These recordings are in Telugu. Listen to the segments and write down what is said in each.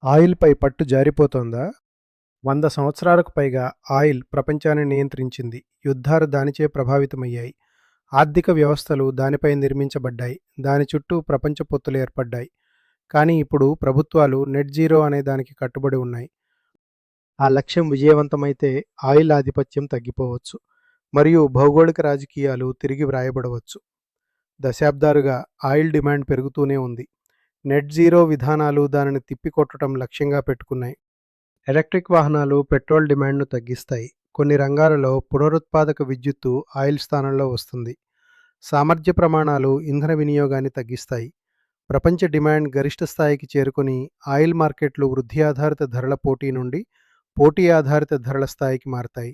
ఆయిల్‌పై పట్టు జారిపోతోందా? 100 సంవత్సరాలకు పైగా ఆయిల్ ప్రపంచాన్ని నియంత్రించింది. యుద్ధాలు దానిచే ప్రభావితమయ్యాయి. ఆర్థిక వ్యవస్థలు దానిపై నిర్మించబడ్డాయి. దాని చుట్టూ ప్రపంచ పొత్తులు ఏర్పడ్డాయి. కానీ ఇప్పుడు ప్రభుత్వాలు నెట్ జీరో అనే దానికి కట్టుబడి ఉన్నాయి. ఆ లక్ష్యం విజయవంతమైతే ఆయిల్ ఆధిపత్యం తగ్గిపోవచ్చు. మరియు భౌగోళిక రాజకీయాలు తిరిగి వ్రాయబడవచ్చు. దశాబ్దాలుగా ఆయిల్ డిమాండ్ పెరుగుతూనే ఉంది. నెట్ జీరో విధానాలు దానిని తిప్పికొట్టడం లక్ష్యంగా పెట్టుకున్నాయి. ఎలక్ట్రిక్ వాహనాలు పెట్రోల్ డిమాండ్ను తగ్గిస్తాయి. కొన్ని రంగాలలో పునరుత్పాదక విద్యుత్తు ఆయిల్ స్థానంలో వస్తుంది. సామర్థ్య ప్రమాణాలు ఇంధన వినియోగాన్ని తగ్గిస్తాయి. ప్రపంచ డిమాండ్ గరిష్ట స్థాయికి చేరుకొని ఆయిల్ మార్కెట్లు వృద్ధి ఆధారిత ధరల పోటీ నుండి పోటీ ఆధారిత ధరల స్థాయికి మారతాయి.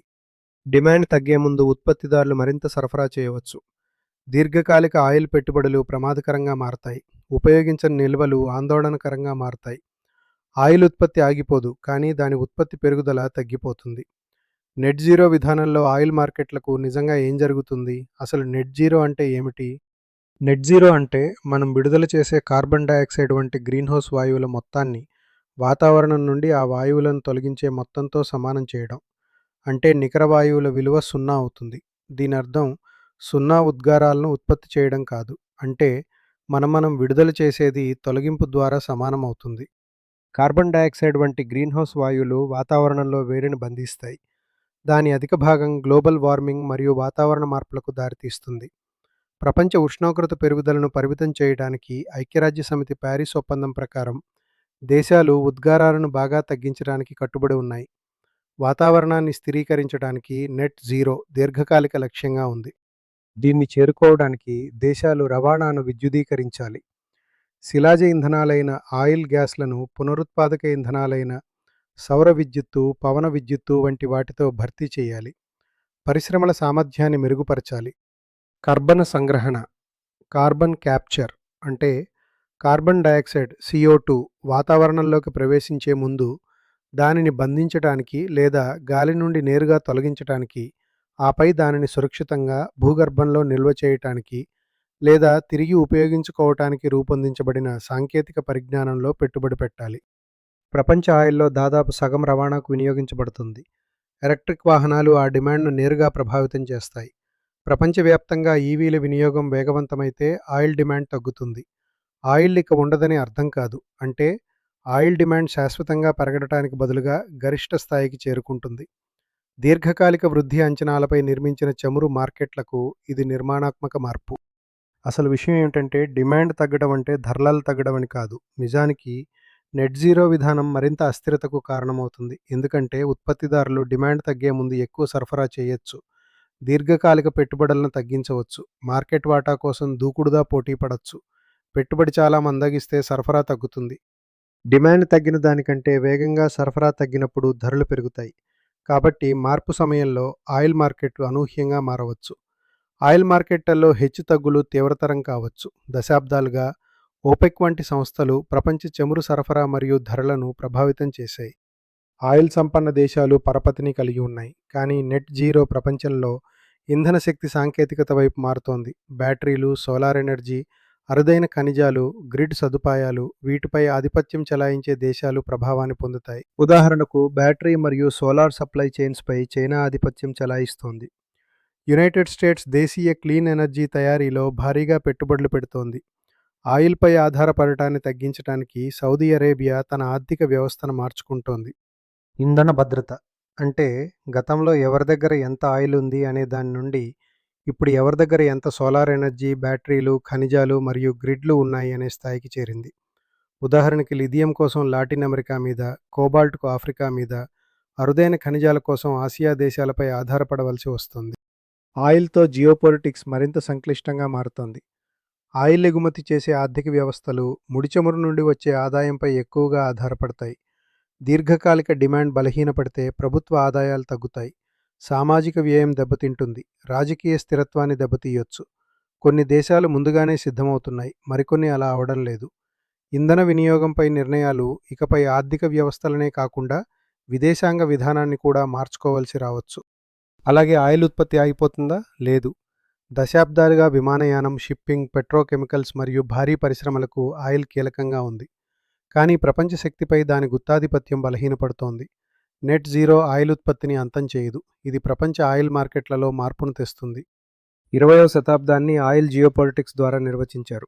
డిమాండ్ తగ్గే ముందు ఉత్పత్తిదారులు మరింత సరఫరా చేయవచ్చు. దీర్ఘకాలిక ఆయిల్ పెట్టుబడులు ప్రమాదకరంగా మారతాయి. ఉపయోగించని నిల్వలు ఆందోళనకరంగా మారతాయి. ఆయిల్ ఉత్పత్తి ఆగిపోదు, కానీ దాని ఉత్పత్తి పెరుగుదల తగ్గిపోతుంది. నెట్ జీరో విధానంలో ఆయిల్ మార్కెట్లకు నిజంగా ఏం జరుగుతుంది? అసలు నెట్ జీరో అంటే ఏమిటి? నెట్ జీరో అంటే మనం విడుదల చేసే కార్బన్ డయాక్సైడ్ వంటి గ్రీన్హౌస్ వాయువుల మొత్తాన్ని వాతావరణం నుండి ఆ వాయువులను తొలగించే మొత్తంతో సమానం చేయడం. అంటే నికర వాయువుల విలువ 0 అవుతుంది. దీని అర్థం 0 ఉద్గారాలను ఉత్పత్తి చేయడం కాదు. అంటే మనం విడుదల చేసేది తొలగింపు ద్వారా సమానం అవుతుంది. కార్బన్ డయాక్సైడ్ వంటి గ్రీన్హౌస్ వాయువులు వాతావరణంలో వేడిని బంధిస్తాయి. దాని అధిక భాగం గ్లోబల్ వార్మింగ్ మరియు వాతావరణ మార్పులకు దారితీస్తుంది. ప్రపంచ ఉష్ణోగ్రత పెరుగుదలను పరిమితం చేయడానికి ఐక్యరాజ్యసమితి ప్యారిస్ ఒప్పందం ప్రకారం దేశాలు ఉద్గారాలను బాగా తగ్గించడానికి కట్టుబడి ఉన్నాయి. వాతావరణాన్ని స్థిరీకరించడానికి నెట్ జీరో దీర్ఘకాలిక లక్ష్యంగా ఉంది. దీన్ని చేరుకోవడానికి దేశాలు రవాణాను విద్యుదీకరించాలి. శిలాజ ఇంధనాలైన ఆయిల్ గ్యాస్లను పునరుత్పాదక ఇంధనాలైన సౌర విద్యుత్తు, పవన విద్యుత్తు వంటి వాటితో భర్తీ చేయాలి. పరిశ్రమల సామర్థ్యాన్ని మెరుగుపరచాలి. కర్బన సంగ్రహణ, కార్బన్ క్యాప్చర్ అంటే కార్బన్ డయాక్సైడ్ CO2 వాతావరణంలోకి ప్రవేశించే ముందు దానిని బంధించటానికి లేదా గాలి నుండి నేరుగా తొలగించటానికి, ఆపై దానిని సురక్షితంగా భూగర్భంలో నిల్వ చేయటానికి లేదా తిరిగి ఉపయోగించుకోవటానికి రూపొందించబడిన సాంకేతిక పరిజ్ఞానంలో పెట్టుబడి పెట్టాలి. ప్రపంచ ఆయిల్లో దాదాపు సగం రవాణాకు వినియోగించబడుతుంది. ఎలక్ట్రిక్ వాహనాలు ఆ డిమాండ్ను నేరుగా ప్రభావితం చేస్తాయి. ప్రపంచవ్యాప్తంగా ఈవీల వినియోగం వేగవంతమైతే ఆయిల్ డిమాండ్ తగ్గుతుంది. ఆయిల్ ఇక ఉండదని అర్థం కాదు. అంటే ఆయిల్ డిమాండ్ శాశ్వతంగా పెరగడానికి బదులుగా గరిష్ట స్థాయికి చేరుకుంటుంది. దీర్ఘకాలిక వృద్ధి అంచనాలపై నిర్మించిన చమురు మార్కెట్లకు ఇది నిర్మాణాత్మక మార్పు. అసలు విషయం ఏమిటంటే డిమాండ్ తగ్గడం అంటే ధరలు తగ్గడం అని కాదు. నిజానికి నెట్ జీరో విధానం మరింత అస్థిరతకు కారణమవుతుంది. ఎందుకంటే ఉత్పత్తిదారులు డిమాండ్ తగ్గే ముందు ఎక్కువ సరఫరా చేయొచ్చు. దీర్ఘకాలిక పెట్టుబడులను తగ్గించవచ్చు. మార్కెట్ వాటా కోసం దూకుడుగా పోటీ పడవచ్చు. పెట్టుబడి చాలా మందగిస్తే సరఫరా తగ్గుతుంది. డిమాండ్ తగ్గిన దానికంటే వేగంగా సరఫరా తగ్గినప్పుడు ధరలు పెరుగుతాయి. కాబట్టి మార్పు సమయంలో ఆయిల్ మార్కెట్లు అనూహ్యంగా మారవచ్చు. ఆయిల్ మార్కెట్లలో హెచ్చుతగ్గులు తీవ్రతరం కావచ్చు. దశాబ్దాలుగా ఓపెక్ వంటి సంస్థలు ప్రపంచ చమురు సరఫరా మరియు ధరలను ప్రభావితం చేశాయి. ఆయిల్ సంపన్న దేశాలు పరపతిని కలిగి ఉన్నాయి. కానీ నెట్ జీరో ప్రపంచంలో ఇంధన శక్తి సాంకేతికత వైపు మారుతోంది. బ్యాటరీలు, సోలార్ ఎనర్జీ, అరుదైన ఖనిజాలు, గ్రిడ్ సదుపాయాలు, వీటిపై ఆధిపత్యం చెలాయించే దేశాలు ప్రభావాన్ని పొందుతాయి. ఉదాహరణకు బ్యాటరీ మరియు సోలార్ సప్లై చైన్స్పై చైనా ఆధిపత్యం చెలాయిస్తోంది. యునైటెడ్ స్టేట్స్ దేశీయ క్లీన్ ఎనర్జీ తయారీలో భారీగా పెట్టుబడులు పెడుతోంది. ఆయిల్పై ఆధారపడటాన్ని తగ్గించడానికి సౌదీ అరేబియా తన ఆర్థిక వ్యవస్థను మార్చుకుంటోంది. ఇంధన భద్రత అంటే గతంలో ఎవరి దగ్గర ఎంత ఆయిల్ ఉంది అనే దాని నుండి ఇప్పుడు ఎవరి దగ్గర ఎంత సోలార్ ఎనర్జీ, బ్యాటరీలు, ఖనిజాలు మరియు గ్రిడ్లు ఉన్నాయి అనే స్థాయికి చేరింది. ఉదాహరణకి లిథియం కోసం లాటిన్ అమెరికా మీద, కోబాల్ట్కు ఆఫ్రికా మీద, అరుదైన ఖనిజాల కోసం ఆసియా దేశాలపై ఆధారపడవలసి వస్తుంది. ఆయిల్తో జియోపొలిటిక్స్ మరింత సంక్లిష్టంగా మారుతోంది. ఆయిల్ ఎగుమతి చేసే ఆర్థిక వ్యవస్థలు ముడి చమురు నుండి వచ్చే ఆదాయంపై ఎక్కువగా ఆధారపడతాయి. దీర్ఘకాలిక డిమాండ్ బలహీనపడితే ప్రభుత్వ ఆదాయాలు తగ్గుతాయి. సామాజిక వ్యయం దెబ్బతింటుంది. రాజకీయ స్థిరత్వాన్ని దెబ్బతీయొచ్చు. కొన్ని దేశాలు ముందుగానే సిద్ధమవుతున్నాయి, మరికొన్ని అలా అవడం లేదు. ఇంధన వినియోగంపై నిర్ణయాలు ఇకపై ఆర్థిక వ్యవస్థలనే కాకుండా విదేశాంగ విధానాన్ని కూడా మార్చుకోవాల్సి రావచ్చు. అలాగే ఆయిల్ ఉత్పత్తి ఆగిపోతుందా? లేదు. దశాబ్దాలుగా విమానయానం, షిప్పింగ్, పెట్రోకెమికల్స్ మరియు భారీ పరిశ్రమలకు ఆయిల్ కీలకంగా ఉంది. కానీ ప్రపంచ శక్తిపై దాని గుత్తాధిపత్యం బలహీనపడుతోంది. నెట్ జీరో ఆయిల్ ఉత్పత్తిని అంతం చేయదు. ఇది ప్రపంచ ఆయిల్ మార్కెట్లలో మార్పును తెస్తుంది. 20వ శతాబ్దాన్ని ఆయిల్ జియోపాలిటిక్స్ ద్వారా నిర్వచించారు.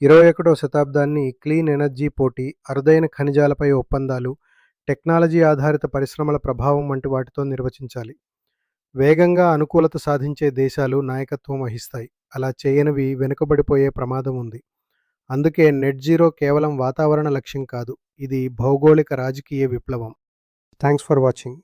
21వ శతాబ్దాన్ని క్లీన్ ఎనర్జీ పోటీ, అరుదైన ఖనిజాలపై ఒప్పందాలు, టెక్నాలజీ ఆధారిత పరిశ్రమల ప్రభావం వంటి వాటితో నిర్వచించాలి. వేగంగా అనుకూలత సాధించే దేశాలు నాయకత్వం వహిస్తాయి. అలా చేయనివి వెనుకబడిపోయే ప్రమాదం ఉంది. అందుకే నెట్ జీరో కేవలం వాతావరణ లక్ష్యం కాదు, ఇది భౌగోళిక రాజకీయ విప్లవం. Thanks for watching.